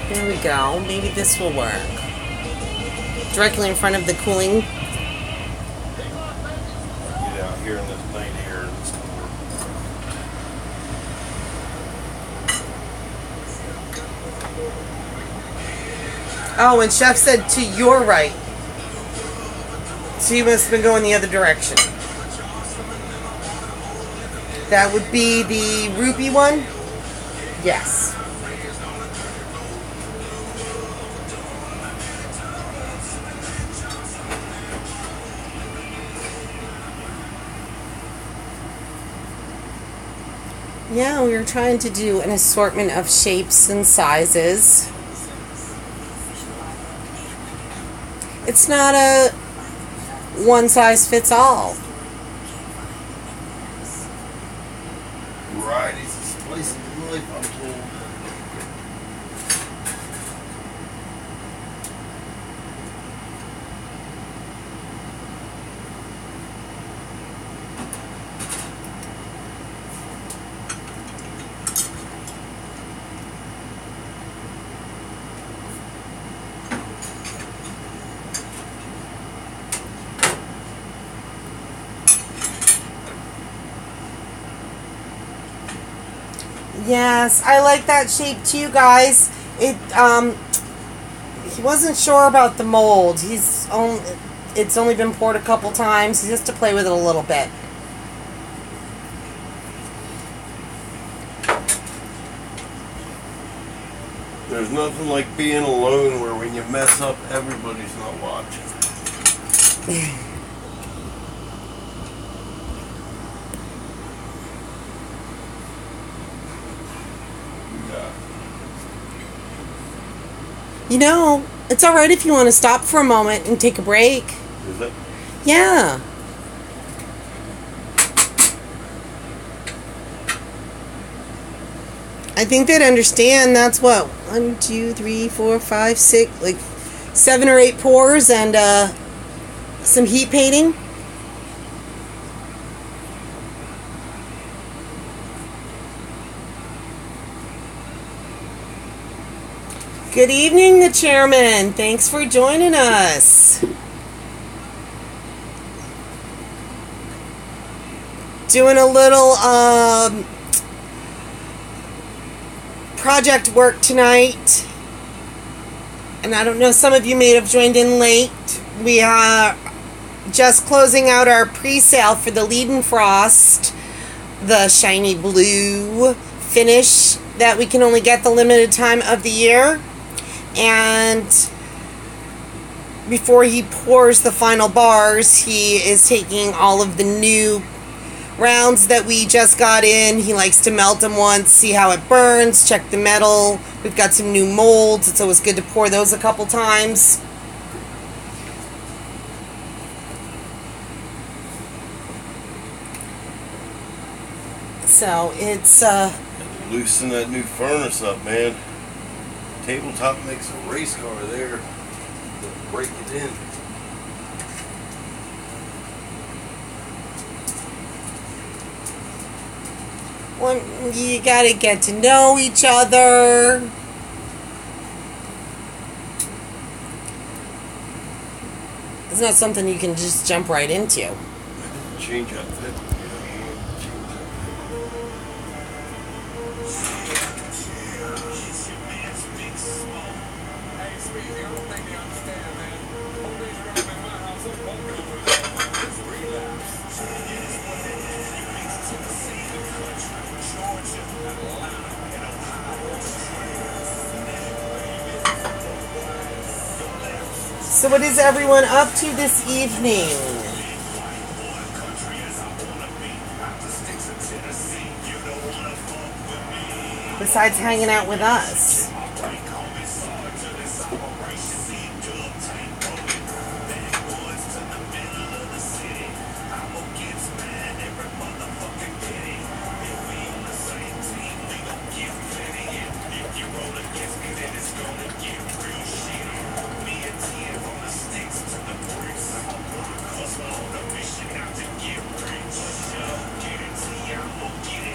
There we go. Maybe this will work. Directly in front of the cooling. Get out here in this night air and it's gonna work. Oh, and Chef said to your right. So you must have been going the other direction. That would be the rupee one? Yes. Yeah, we were trying to do an assortment of shapes and sizes. It's not a one size fits all. Variety is a slice of life, I'm told. Yes, I like that shape too, guys. He wasn't sure about the mold. It's only been poured a couple times. He has to play with it a little bit. There's nothing like being alone where when you mess up, everybody's not watching. You know, it's alright if you want to stop for a moment and take a break. Is it? Yeah. I think they'd understand that's what, 1, 2, 3, 4, 5, 6, like 7 or 8 pours and some heat painting. Good evening, the chairman. Thanks for joining us. Doing a little project work tonight. And I don't know, some of you may have joined in late. We are just closing out our pre-sale for the leidenfrost, the shiny blue finish that we can only get the limited time of the year. And before he pours the final bars, he is taking all of the new rounds that we just got in. He likes to melt them once, see how it burns, check the metal. We've got some new molds. It's always good to pour those a couple times. So it's Loosen that new furnace up, man. Tabletop makes a race car there. Break it in. Well, you gotta get to know each other. It's not something you can just jump right into. Change up it. So what is everyone up to this evening? Besides hanging out with us.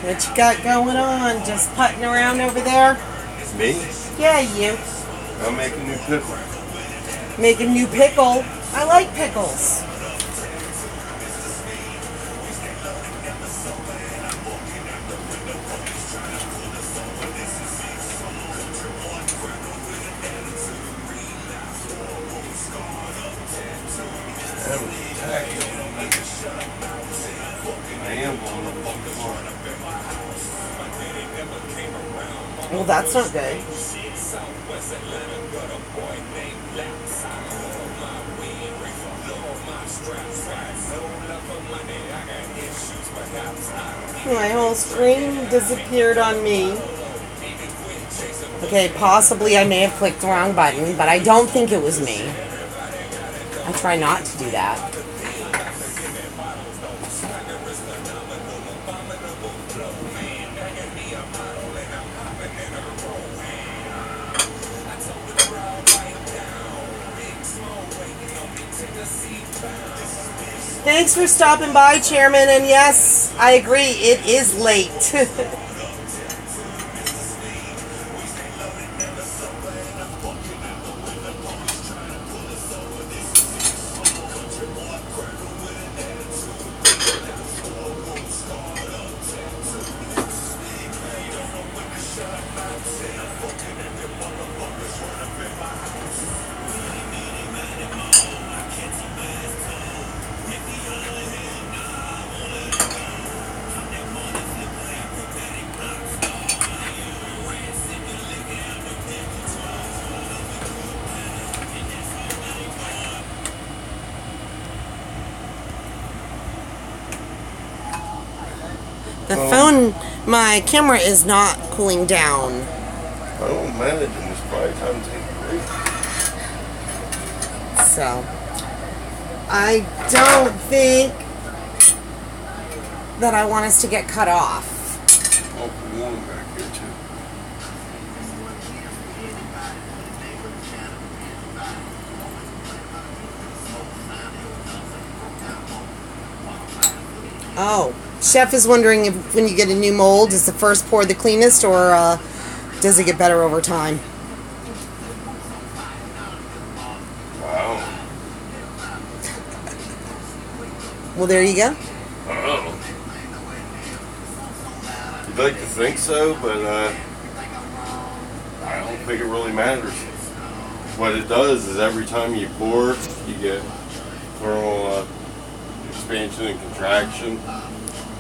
What you got going on? Just putting around over there? Me? Yeah, you. I'm making new pickle. Making new pickle. I like pickles. I am blowing up the floor. Well, that's not good. My whole screen disappeared on me. Okay, possibly I may have clicked the wrong button, but I don't think it was me. I try not to do that. Thanks for stopping by, Chairman, and yes, I agree, it is late. The phone, my camera is not cooling down. I don't imagine this probably time to take a break. So, I don't think that I want us to get cut off. Oh, warm back here too. Oh, Chef is wondering if when you get a new mold, is the first pour the cleanest, or does it get better over time? Wow. Well, there you go. Oh. You'd like to think so, but I don't think it really matters. What it does is every time you pour, you get thermal expansion and contraction,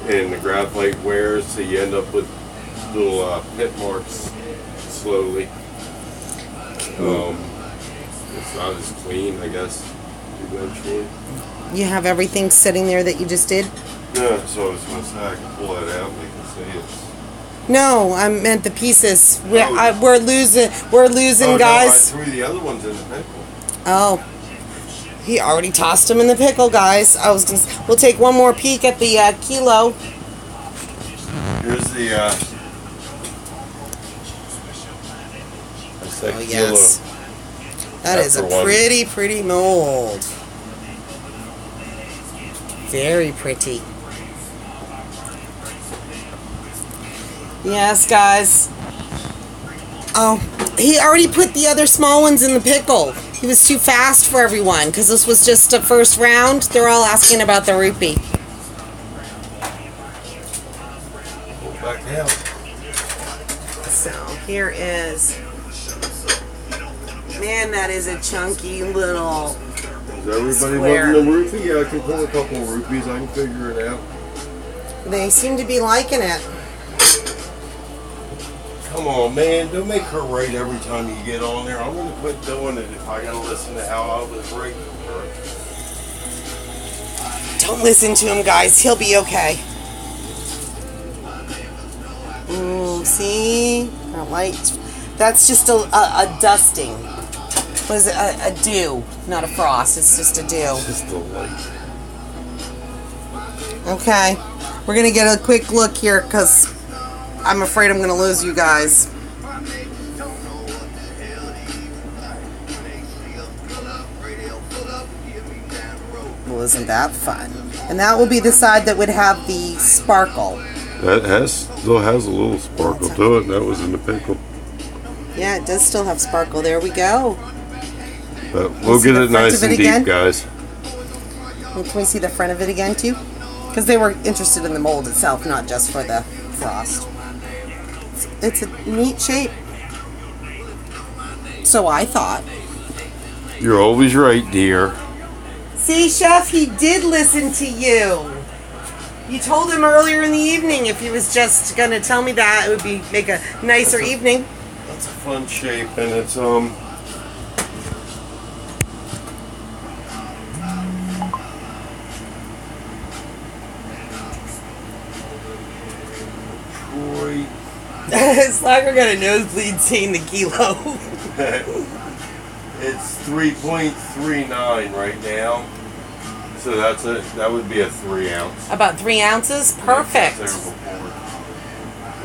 and the graphite wears, so you end up with little pit marks slowly. It's not as clean, I guess, eventually. You have everything sitting there that you just did? Yeah, so I was going to say I can pull that out and they can see it. No, I meant the pieces. We're losing, Oh, guys. No, I threw the other ones in the pickle. Oh, he already tossed them in the pickle, guys. We'll take one more peek at the kilo. Here's the that's that Oh, kilo. yes. That is a One. pretty mold. Very pretty. Yes, guys. Oh, he already put the other small ones in the pickle. He was too fast for everyone because this was just a first round. They're all asking about the rupee. Back down. So here is, man, that is a chunky little Is everybody square. loving the rupee? Yeah, I can pull a couple of rupees. I can figure it out. They seem to be liking it. Come on, man. Don't make her right every time you get on there. I'm going to quit doing it if I got to listen to how I was right. Don't listen to him, guys. He'll be okay. Ooh, see? Our light. That's just a dusting. What is it? A dew. Not a frost. It's just a dew. Just a light. Okay. We're going to get a quick look here because I'm afraid I'm going to lose you guys. Well, isn't that fun? And that will be the side that would have the sparkle. That still has a little sparkle to it. That was in the pickle. Yeah, it does still have sparkle. There we go. But we'll get it nice and deep, guys. And can we see the front of it again, too? Because they were interested in the mold itself, not just for the frost. It's a neat shape. So I thought. You're always right, dear. See, Chef, he did listen to you. You told him earlier in the evening if he was just going to tell me that, it would be make a nicer evening. That's a fun shape, and it's Troy. It's like we're going to nosebleed seeing the kilo. It's 3.39 right now. So that would be a 3 ounce. About 3 ounces? Perfect. Yeah,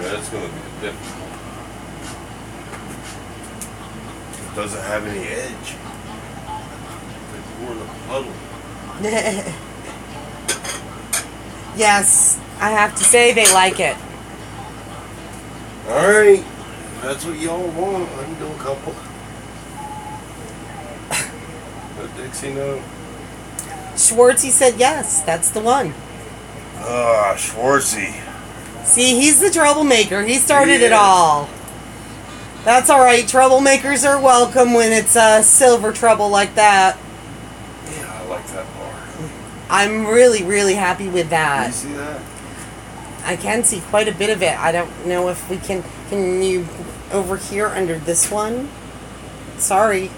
that's going to be difficult. It doesn't have any edge. It's more of a puddle. Yes, I have to say they like it. Alright, that's what y'all want. I can do a couple. Let Dixie know. Schwartzy said yes, that's the one. Ah, Schwartzy. See, he's the troublemaker. He started He it is. all. That's alright. Troublemakers are welcome when it's silver trouble like that. Yeah, I like that bar. I'm really, really happy with Can that. you see that? I can see quite a bit of it. I don't know if we can you over here under this one? Sorry.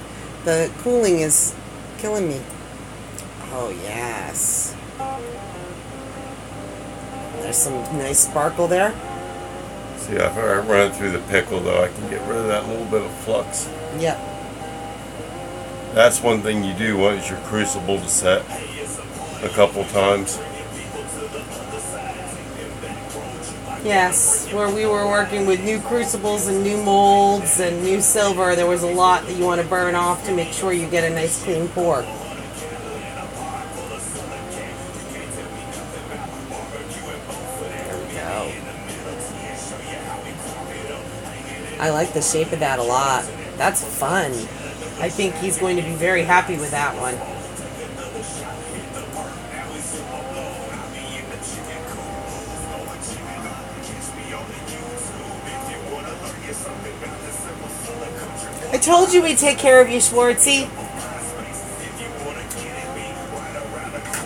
The cooling is killing me. Oh, yes. There's some nice sparkle there. See, if I run it through the pickle, though, I can get rid of that little bit of flux. Yep. That's one thing you do want is your crucible to set a couple times. Yes, where we were working with new crucibles and new molds and new silver, there was a lot that you want to burn off to make sure you get a nice clean pour. There we go. I like the shape of that a lot. That's fun. I think he's going to be very happy with that one. I told you we'd take care of you, Schwartzy.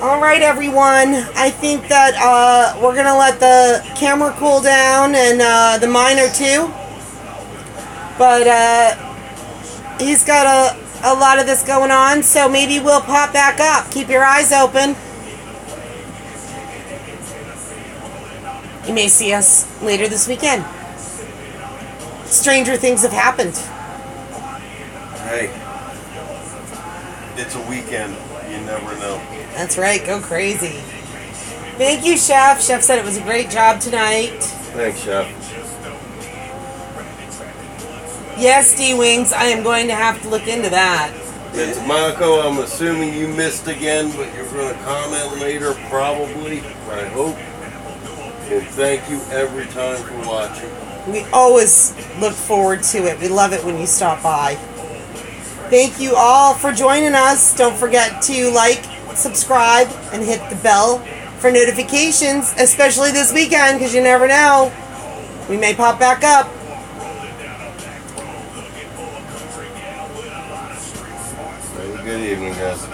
All right, everyone. I think that we're going to let the camera cool down and the miner too. But he's got a lot of this going on, so maybe we'll pop back up. Keep your eyes open. You may see us later this weekend. Stranger things have happened. Hey, it's a weekend. You never know. That's right. Go crazy. Thank you, Chef. Chef said it was a great job tonight. Thanks, Chef. Yes, D-Wings, I am going to have to look into that. It's Monaco. I'm assuming you missed again, but you're going to comment later, probably. I hope. And thank you every time for watching. We always look forward to it. We love it when you stop by. Thank you all for joining us. Don't forget to like, subscribe, and hit the bell for notifications, especially this weekend, because you never know. We may pop back up. Have a good evening, guys.